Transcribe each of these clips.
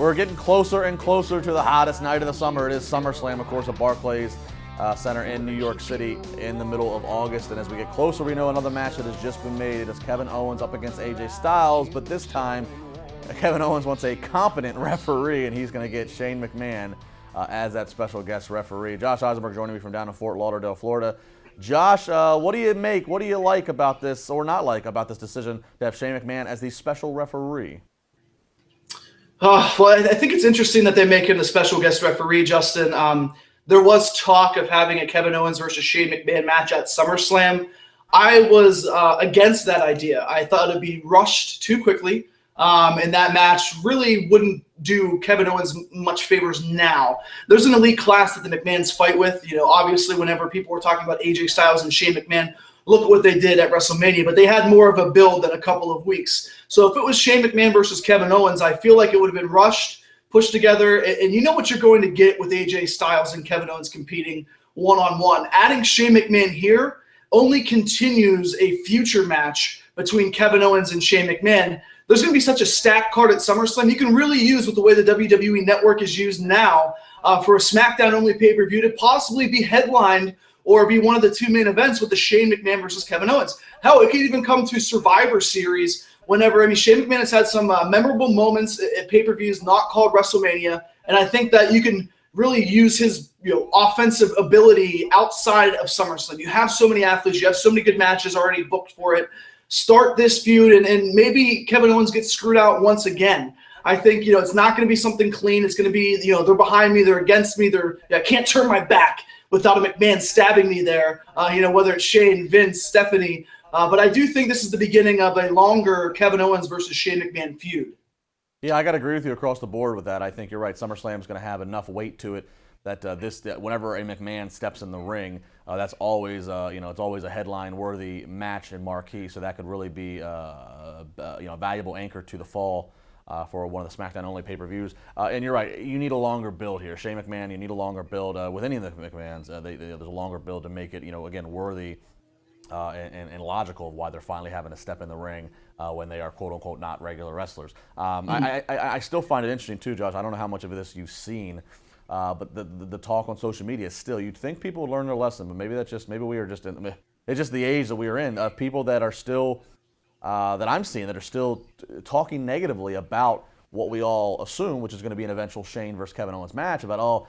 We're getting closer and closer to the hottest night of the summer. It is SummerSlam, of course, at Barclays Center in New York City in the middle of August. And as we get closer, we know another match that has just been made. It is Kevin Owens up against AJ Styles, but this time Kevin Owens wants a competent referee, and he's going to get Shane McMahon as that special guest referee. Josh Eisenberg joining me from down in Fort Lauderdale, Florida. Josh, what do you like about this, or not like, about this decision to have Shane McMahon as the special referee? Well, I think it's interesting that they make him the special guest referee, Justin. There was talk of having a Kevin Owens versus Shane McMahon match at SummerSlam. I was against that idea. I thought it'd be rushed too quickly, and that match really wouldn't do Kevin Owens much favors now. There's an elite class that the McMahons fight with. You know, obviously, whenever people were talking about AJ Styles and Shane McMahon, look at what they did at WrestleMania, but they had more of a build than a couple of weeks. So if it was Shane McMahon versus Kevin Owens, I feel like it would have been rushed, pushed together, and you know what you're going to get with AJ Styles and Kevin Owens competing one-on-one. Adding Shane McMahon here only continues a future match between Kevin Owens and Shane McMahon. There's going to be such a stacked card at SummerSlam you can really use with the way the WWE Network is used now for a SmackDown-only pay-per-view to possibly be headlined or be one of the two main events with the Shane McMahon versus Kevin Owens. Hell, it could even come to Survivor Series whenever, Shane McMahon has had some memorable moments at pay-per-views not called WrestleMania, and I think that you can really use his offensive ability outside of SummerSlam. You have so many athletes, you have so many good matches already booked for it. Start this feud, and maybe Kevin Owens gets screwed out once again. I think, it's not going to be something clean. It's going to be, they're behind me, they're against me, I can't turn my back without a McMahon stabbing me there, whether it's Shane, Vince, Stephanie. But I do think this is the beginning of a longer Kevin Owens versus Shane McMahon feud. Yeah, I got to agree with you across the board with that. I think you're right. SummerSlam is going to have enough weight to it that whenever a McMahon steps in the ring, that's always it's always a headline-worthy match and marquee. So that could really be a valuable anchor to the fall for one of the SmackDown-only pay-per-views. And you're right, you need a longer build here. Shane McMahon, you need a longer build with any of the McMahons. There's a longer build to make it, again, worthy and logical of why they're finally having to step in the ring when they are quote-unquote not regular wrestlers. I still find it interesting too, Josh. I don't know how much of this you've seen, but the talk on social media is still, you'd think people would learn their lesson, but maybe we are just it's just the age that we are in of people that are still that I'm seeing that are still talking negatively about what we all assume, which is going to be an eventual Shane versus Kevin Owens match, about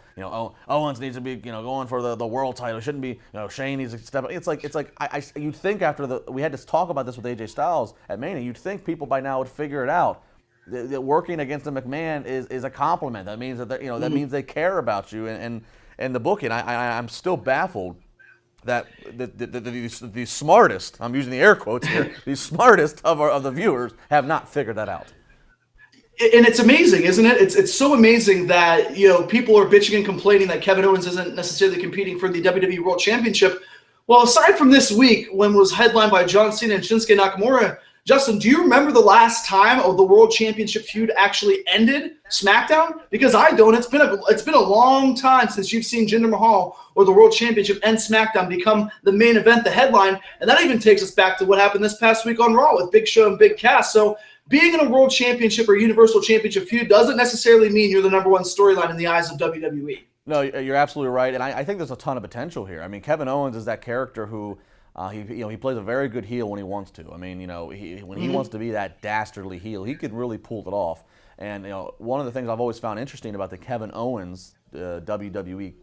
Owens needs to be going for the world title. It shouldn't be Shane needs to step up. It's like you'd think after we had to talk about this with AJ Styles at Mania, you'd think people by now would figure it out. That working against the McMahon is a compliment. That means that that means they care about you and the booking. I'm still baffled that the smartest, I'm using the air quotes here, the smartest of the viewers have not figured that out. And it's amazing, isn't it? It's so amazing that people are bitching and complaining that Kevin Owens isn't necessarily competing for the WWE World Championship. Well, aside from this week, when it was headlined by John Cena and Shinsuke Nakamura, Justin, do you remember the last time the World Championship feud actually ended SmackDown? Because I don't. It's been a long time since you've seen Jinder Mahal or the World Championship and SmackDown become the main event, the headline, and that even takes us back to what happened this past week on Raw with Big Show and Big Cass. So being in a World Championship or Universal Championship feud doesn't necessarily mean you're the number one storyline in the eyes of WWE. No, you're absolutely right, and I think there's a ton of potential here. Kevin Owens is that character who he plays a very good heel when he wants to. When he wants to be that dastardly heel, he can really pull it off. And one of the things I've always found interesting about the Kevin Owens WWE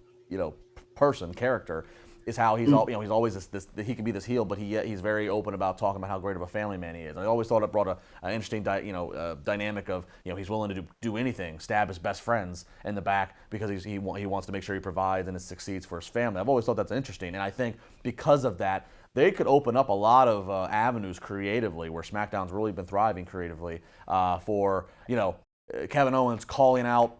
character is how he's he's always he can be this heel, but he's very open about talking about how great of a family man he is. And I always thought it brought an interesting dynamic of he's willing to do anything, stab his best friends in the back because he wants to make sure he provides and succeeds for his family. I've always thought that's interesting, and I think because of that, they could open up a lot of avenues creatively where SmackDown's really been thriving creatively for Kevin Owens calling out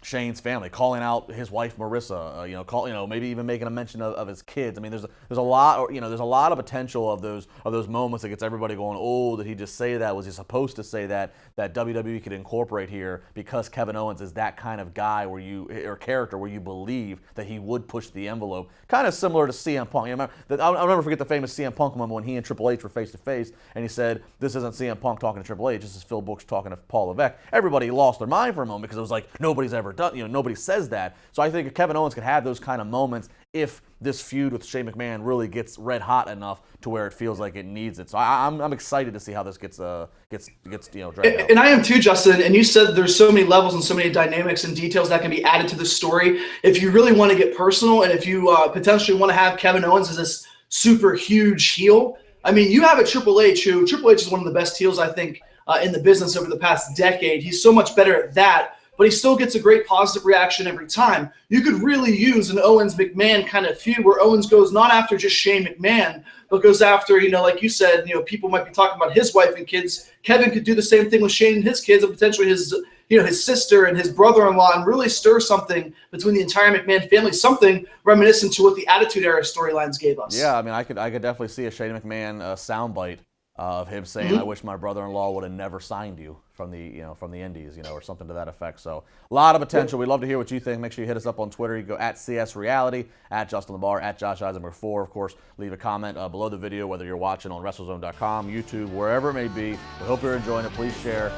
Shane's family, calling out his wife Marissa, maybe even making a mention of his kids. I mean, there's a lot, there's a lot of potential of those moments that gets everybody going, oh, did he just say that? Was he supposed to say that WWE could incorporate here because Kevin Owens is that kind of guy or character where you believe that he would push the envelope, kind of similar to CM Punk. I'll never forget the famous CM Punk moment when he and Triple H were face to face, and he said, "This isn't CM Punk talking to Triple H. This is Phil Brooks talking to Paul Levesque." Everybody lost their mind for a moment because it was like nobody's ever done, nobody says that. So I think Kevin Owens could have those kind of moments if this feud with Shane McMahon really gets red hot enough to where it feels like it needs it. So I'm excited to see how this gets dragged out. And I am too, Justin. And you said there's so many levels and so many dynamics and details that can be added to the story. If you really want to get personal, and if you potentially want to have Kevin Owens as this super huge heel, I mean, you have a Triple H is one of the best heels I think in the business over the past decade. He's so much better at that, but he still gets a great positive reaction every time. You could really use an Owens-McMahon kind of feud where Owens goes not after just Shane McMahon, but goes after, like you said, people might be talking about his wife and kids. Kevin could do the same thing with Shane and his kids, and potentially his sister and his brother-in-law, and really stir something between the entire McMahon family, something reminiscent to what the Attitude Era storylines gave us. Yeah, I mean, I could definitely see a Shane McMahon soundbite of him saying, "I wish my brother-in-law would have never signed you from the Indies," or something to that effect. So a lot of potential. We'd love to hear what you think. Make sure you hit us up on Twitter. You go at CS Reality, at Justin LeBar, at Josh Eisenberg 4. Of course, leave a comment below the video, whether you're watching on WrestleZone.com, YouTube, wherever it may be. We hope you're enjoying it. Please share.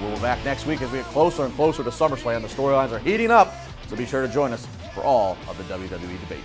We'll be back next week as we get closer and closer to SummerSlam. The storylines are heating up, so be sure to join us for all of the WWE debate.